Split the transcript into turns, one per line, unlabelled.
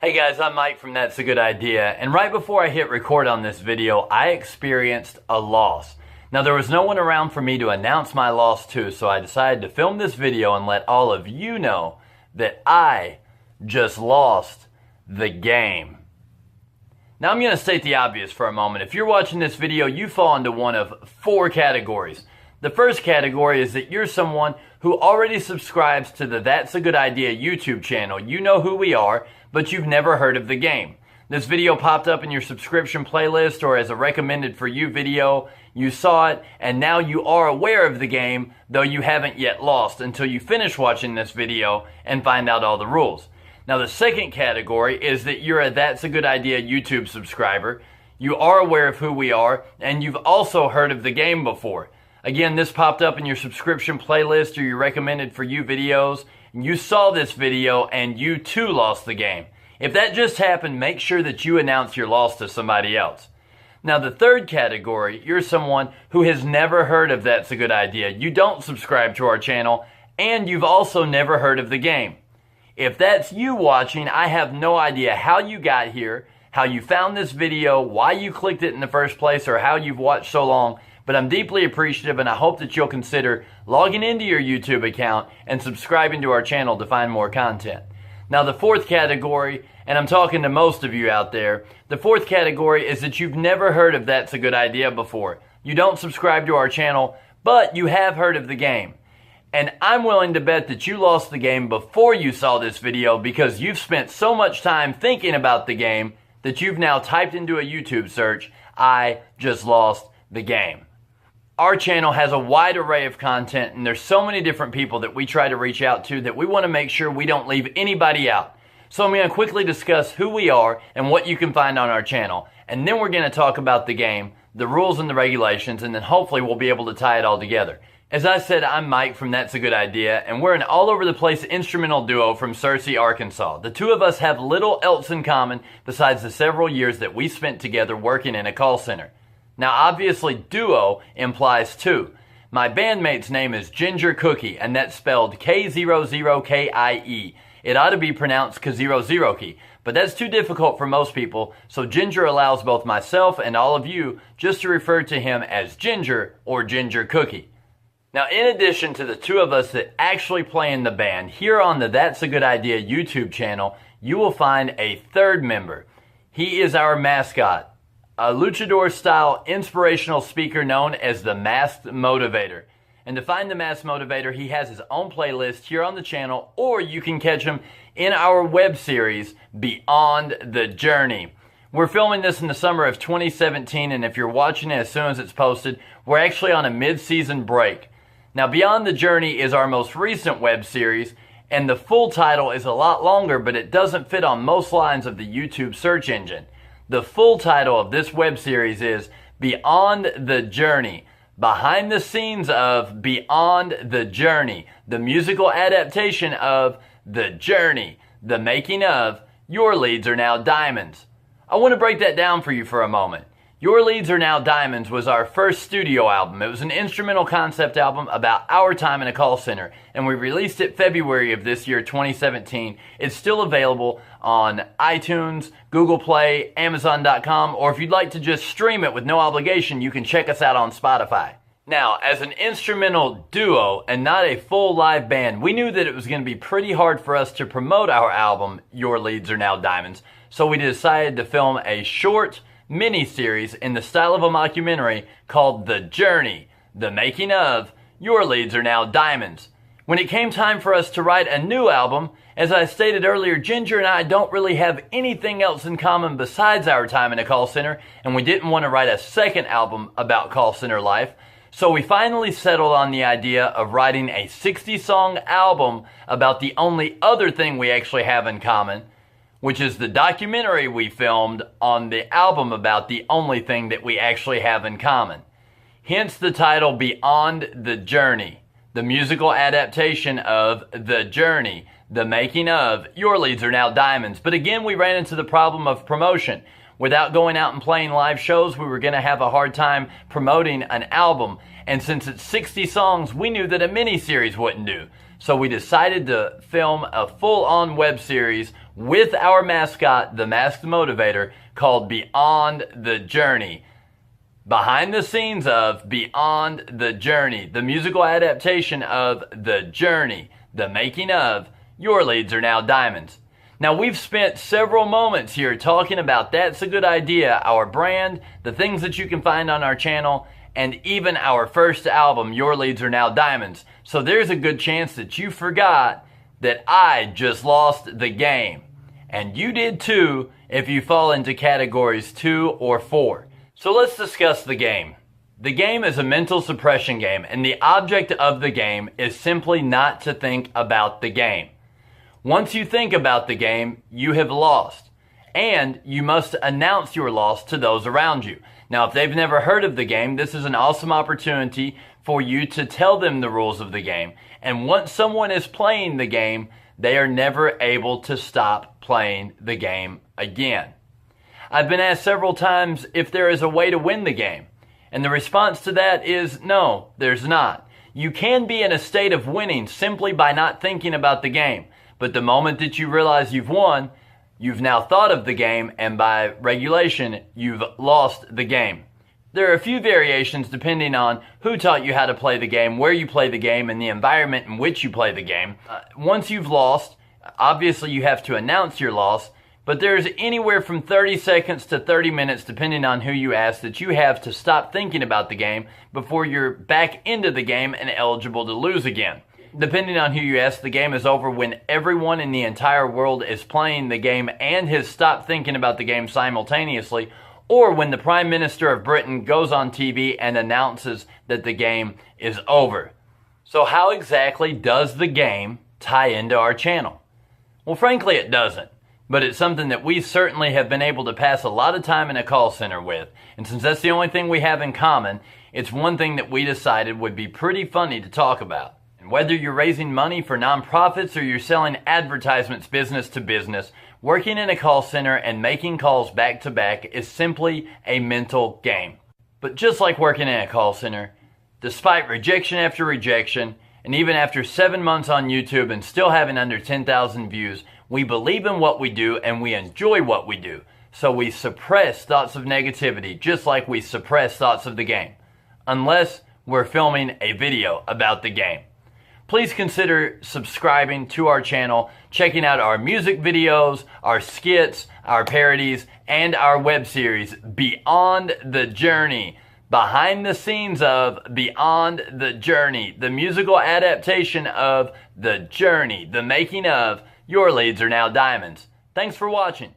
Hey guys, I'm Mike from That's a Good Idea, and right before I hit record on this video, I experienced a loss. Now there was no one around for me to announce my loss to, so I decided to film this video and let all of you know that I just lost the game. Now I'm going to state the obvious for a moment. If you're watching this video, you fall into one of four categories. The first category is that you're someone who already subscribes to the That's a Good Idea YouTube channel. You know who we are, but you've never heard of the game. This video popped up in your subscription playlist or as a recommended for you video. You saw it, and now you are aware of the game, though you haven't yet lost until you finish watching this video and find out all the rules. Now the second category is that you're a That's a Good Idea YouTube subscriber. You are aware of who we are, and you've also heard of the game before. Again, this popped up in your subscription playlist or your recommended for you videos. You saw this video and you too lost the game. If that just happened, make sure that you announce your loss to somebody else. Now the third category, you're someone who has never heard of That's a Good Idea. You don't subscribe to our channel and you've also never heard of the game. If that's you watching, I have no idea how you got here, how you found this video, why you clicked it in the first place, or how you've watched so long. But I'm deeply appreciative, and I hope that you'll consider logging into your YouTube account and subscribing to our channel to find more content. Now the fourth category, and I'm talking to most of you out there, the fourth category is that you've never heard of That's a Good Idea before. You don't subscribe to our channel, but you have heard of the game. And I'm willing to bet that you lost the game before you saw this video because you've spent so much time thinking about the game that you've now typed into a YouTube search, "I just lost the game." Our channel has a wide array of content, and there's so many different people that we try to reach out to that we want to make sure we don't leave anybody out. So I'm going to quickly discuss who we are and what you can find on our channel. And then we're going to talk about the game, the rules and the regulations, and then hopefully we'll be able to tie it all together. As I said, I'm Mike from That's a Good Idea, and we're an all-over-the-place instrumental duo from Searcy, Arkansas. The two of us have little else in common besides the several years that we spent together working in a call center. Now obviously duo implies two. My bandmate's name is Ginger Cookie, and that's spelled K00KIE. It ought to be pronounced K00Key, but that's too difficult for most people, so Ginger allows both myself and all of you just to refer to him as Ginger or Ginger Cookie. Now in addition to the two of us that actually play in the band, here on the That's a Good Idea YouTube channel, you will find a third member. He is our mascot, a luchador-style inspirational speaker known as the Masked Motivator. And to find the Masked Motivator, he has his own playlist here on the channel, or you can catch him in our web series, Beyond the Journey. We're filming this in the summer of 2017, and if you're watching it as soon as it's posted, we're actually on a mid-season break. Now, Beyond the Journey is our most recent web series, and the full title is a lot longer, but it doesn't fit on most lines of the YouTube search engine. The full title of this web series is Beyond the Journey, behind the scenes of Beyond the Journey, the musical adaptation of The Journey, the making of Your Leads Are Now Diamonds. I want to break that down for you for a moment. Your Leads Are Now Diamonds was our first studio album. It was an instrumental concept album about our time in a call center, and we released it February of this year, 2017. It's still available on iTunes, Google Play, Amazon.com, or if you'd like to just stream it with no obligation, you can check us out on Spotify. Now, as an instrumental duo and not a full live band, we knew that it was going to be pretty hard for us to promote our album, Your Leads Are Now Diamonds, so we decided to film a short mini-series in the style of a mockumentary called The Journey, the making of Your Leads Are Now Diamonds. When it came time for us to write a new album, as I stated earlier, Ginger and I don't really have anything else in common besides our time in a call center, and we didn't want to write a second album about call center life, so we finally settled on the idea of writing a 60-song album about the only other thing we actually have in common, which is the documentary we filmed on the album about the only thing that we actually have in common. Hence the title Beyond the Journey, the musical adaptation of The Journey, the making of Your Leads Are Now Diamonds. But again, we ran into the problem of promotion. Without going out and playing live shows, we were going to have a hard time promoting an album. And since it's 60 songs, we knew that a mini-series wouldn't do. So we decided to film a full-on web series with our mascot, the Masked Motivator, called Beyond the Journey. Behind the scenes of Beyond the Journey, the musical adaptation of The Journey, the making of Your Leads Are Now Diamonds. Now, we've spent several moments here talking about That's a Good Idea, our brand, the things that you can find on our channel, and even our first album, Your Leads Are Now Diamonds. So there's a good chance that you forgot that I just lost the game. And you did too if you fall into categories 2 or 4. So let's discuss the game. The game is a mental suppression game, and the object of the game is simply not to think about the game. Once you think about the game, you have lost. And you must announce your loss to those around you. Now, if they've never heard of the game, this is an awesome opportunity for you to tell them the rules of the game. And once someone is playing the game, they are never able to stop playing the game again. I've been asked several times if there is a way to win the game. And the response to that is no, there's not. You can be in a state of winning simply by not thinking about the game. But the moment that you realize you've won, you've now thought of the game, and by regulation, you've lost the game. There are a few variations depending on who taught you how to play the game, where you play the game, and the environment in which you play the game. Once you've lost, obviously you have to announce your loss, but there's anywhere from 30 seconds to 30 minutes, depending on who you ask, that you have to stop thinking about the game before you're back into the game and eligible to lose again. Depending on who you ask, the game is over when everyone in the entire world is playing the game and has stopped thinking about the game simultaneously, or when the Prime Minister of Britain goes on TV and announces that the game is over. So how exactly does the game tie into our channel? Well, frankly, it doesn't. But it's something that we certainly have been able to pass a lot of time in a call center with. And since that's the only thing we have in common, it's one thing that we decided would be pretty funny to talk about. And whether you're raising money for nonprofits or you're selling advertisements business to business, working in a call center and making calls back to back is simply a mental game. But just like working in a call center, despite rejection after rejection, and even after 7 months on YouTube and still having under 10,000 views, we believe in what we do and we enjoy what we do. So we suppress thoughts of negativity just like we suppress thoughts of the game. Unless we're filming a video about the game. Please consider subscribing to our channel, checking out our music videos, our skits, our parodies, and our web series, Beyond the Journey. Behind the scenes of Beyond the Journey, the musical adaptation of The Journey, the making of Your Leads Are Now Diamonds. Thanks for watching.